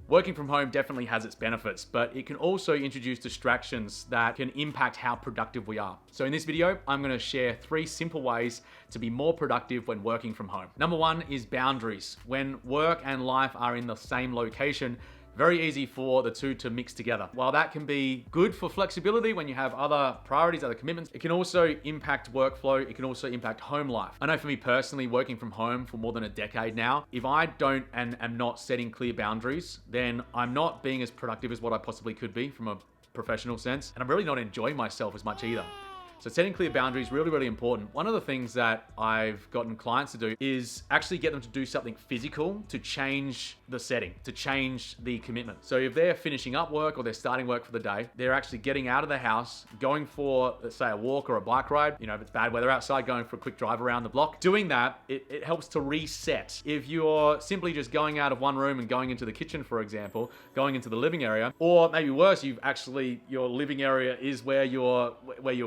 Working from home definitely has its benefits, but it can also introduce distractions that can impact how productive we are. So in this video, I'm gonna share 3 simple ways to be more productive when working from home. Number 1 is boundaries. When work and life are in the same location, very easy for the two to mix together. While that can be good for flexibility when you have other priorities, other commitments, it can also impact workflow. It can also impact home life. I know for me personally, working from home for more than a decade now, if I don't and am not setting clear boundaries, then I'm not being as productive as what I possibly could be from a professional sense. And I'm really not enjoying myself as much either. So setting clear boundaries is really, really important. One of the things that I've gotten clients to do is actually get them to do something physical to change the setting, to change the commitment. So if they're finishing up work or they're starting work for the day, they're actually getting out of the house, going for, let's say, a walk or a bike ride. You know, if it's bad weather outside, going for a quick drive around the block. Doing that, it helps to reset. If you're simply just going out of one room and going into the kitchen, for example, going into the living area, or maybe worse, your living area is where you're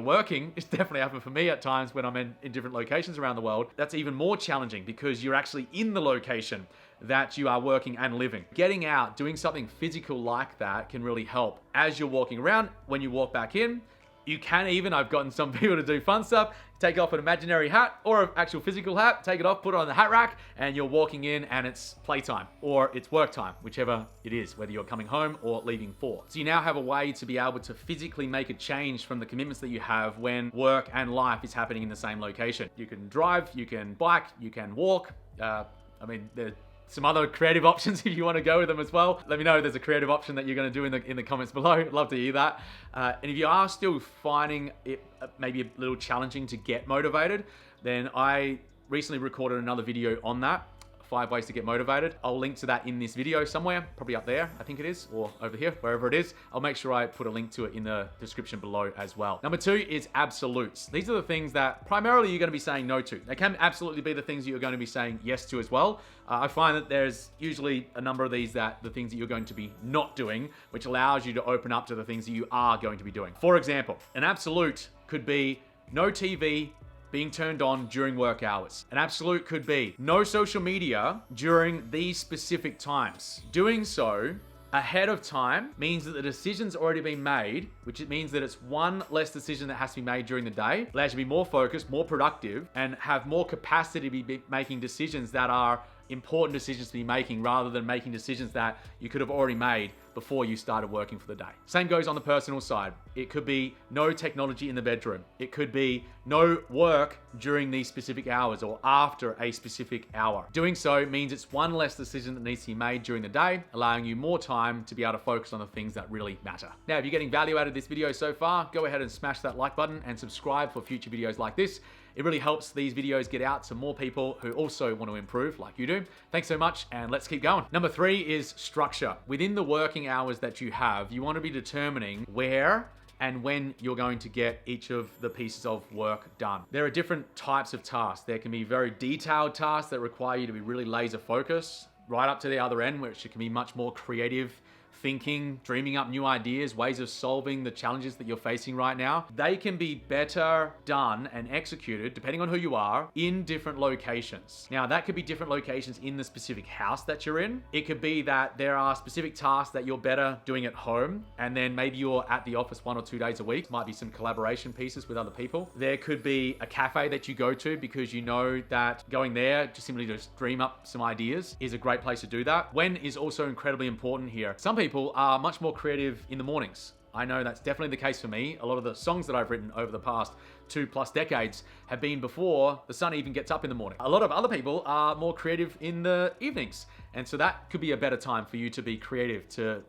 working. It's definitely happened for me at times when I'm in different locations around the world. That's even more challenging because you're actually in the location that you are working and living. Getting out, doing something physical like that can really help. As you're walking around, when you walk back in, you can even, I've gotten some people to do fun stuff, take off an imaginary hat or an actual physical hat, take it off, put it on the hat rack, and you're walking in and it's playtime or it's work time, whichever it is, whether you're coming home or leaving for. So you now have a way to be able to physically make a change from the commitments that you have when work and life is happening in the same location. You can drive, you can bike, you can walk. There's some other creative options if you want to go with them as well. Let me know if there's a creative option that you're going to do in the comments below. I'd love to hear that. And if you are still finding it maybe a little challenging to get motivated, then I recently recorded another video on that. 5 ways to get motivated. I'll link to that in this video somewhere, probably up there, I think it is, or over here, wherever it is. I'll make sure I put a link to it in the description below as well. Number 2 is absolutes. These are the things that primarily you're going to be saying no to. They can absolutely be the things that you're going to be saying yes to as well. I find that there's usually a number of these the things that you're going to be not doing, which allows you to open up to the things that you are going to be doing. For example, an absolute could be no TV being turned on during work hours. An absolute could be no social media during these specific times. Doing so ahead of time means that the decision's already been made, which it means that it's one less decision that has to be made during the day. It allows you to be more focused, more productive, and have more capacity to be making decisions that are important decisions to be making rather than making decisions that you could have already made before you started working for the day. Same goes on the personal side. It could be no technology in the bedroom. It could be no work during these specific hours or after a specific hour. Doing so means it's one less decision that needs to be made during the day, allowing you more time to be able to focus on the things that really matter. Now, if you're getting value out of this video so far, go ahead and smash that like button and subscribe for future videos like this. It really helps these videos get out to more people who also want to improve like you do. Thanks so much, and let's keep going. Number 3 is structure. Within the working hours that you have, you want to be determining where and when you're going to get each of the pieces of work done. There are different types of tasks. There can be very detailed tasks that require you to be really laser focused, right up to the other end, which can be much more creative thinking, dreaming up new ideas, ways of solving the challenges that you're facing right now. They can be better done and executed, depending on who you are, in different locations. Now, that could be different locations in the specific house that you're in. It could be that there are specific tasks that you're better doing at home, and then maybe you're at the office 1 or 2 days a week. Might be some collaboration pieces with other people. There could be a cafe that you go to because you know that going there, just simply just dream up some ideas, is a great place to do that. When is also incredibly important here. Some people are much more creative in the mornings. I know that's definitely the case for me. A lot of the songs that I've written over the past 2+ decades have been before the sun even gets up in the morning. A lot of other people are more creative in the evenings. And so that could be a better time for you to be creative, to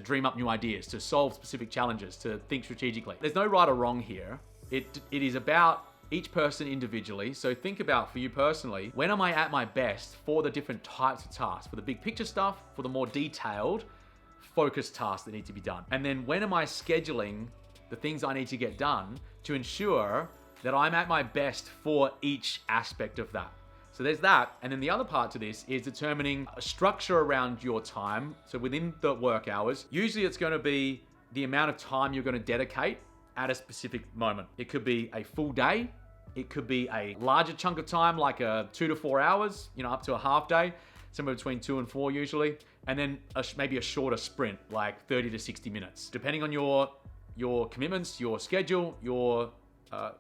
dream up new ideas, to solve specific challenges, to think strategically. There's no right or wrong here. It is about each person individually. So think about, for you personally, when am I at my best for the different types of tasks, for the big picture stuff, for the more detailed, focused tasks that need to be done. And then when am I scheduling the things I need to get done to ensure that I'm at my best for each aspect of that. So there's that. And then the other part to this is determining a structure around your time. So within the work hours, usually it's going to be the amount of time you're going to dedicate at a specific moment. It could be a full day. It could be a larger chunk of time, like 2 to 4 hours, up to a half day, somewhere between 2 and 4 usually. and then maybe a shorter sprint, like 30 to 60 minutes. Depending on your commitments, your schedule, your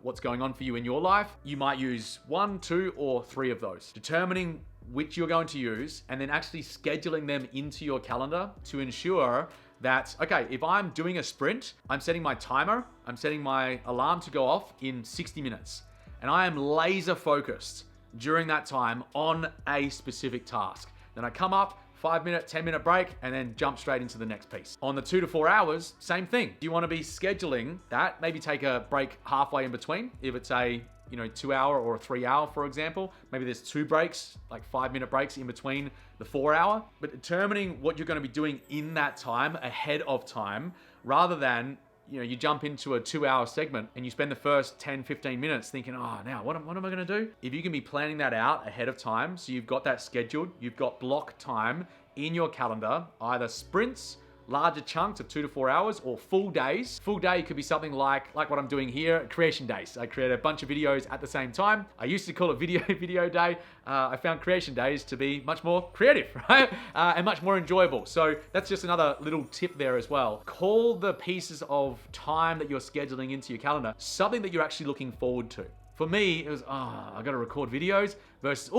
what's going on for you in your life, you might use 1, 2, or 3 of those. Determining which you're going to use and then actually scheduling them into your calendar to ensure that, okay, if I'm doing a sprint, I'm setting my timer, I'm setting my alarm to go off in 60 minutes. And I am laser focused during that time on a specific task. Then I come up, 5-minute, 10-minute break, and then jump straight into the next piece. On the 2 to 4 hours, same thing. Do you want to be scheduling that? Maybe take a break halfway in between. If it's a 2-hour or a 3-hour, for example, maybe there's 2 breaks, like 5-minute breaks in between the 4-hour. But determining what you're going to be doing in that time ahead of time, rather than you jump into a 2-hour segment and you spend the first 10, 15 minutes thinking, now what am I going to do? If you can be planning that out ahead of time, so you've got that scheduled, you've got block time in your calendar, either sprints, larger chunks of 2 to 4 hours, or full days. Full day could be something like what I'm doing here, creation days. I create a bunch of videos at the same time. I used to call it video day. I found creation days to be much more creative, right? And much more enjoyable. So that's just another little tip there as well. Call the pieces of time that you're scheduling into your calendar something that you're actually looking forward to. For me, it was, I got to record videos versus,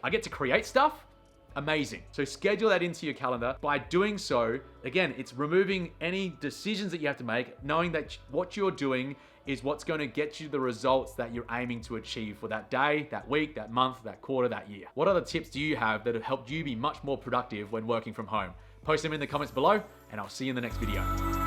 I get to create stuff. Amazing. So schedule that into your calendar. By doing so, again, it's removing any decisions that you have to make, knowing that what you're doing is what's going to get you the results that you're aiming to achieve for that day, that week, that month, that quarter, that year. What other tips do you have that have helped you be much more productive when working from home? Post them in the comments below, and I'll see you in the next video.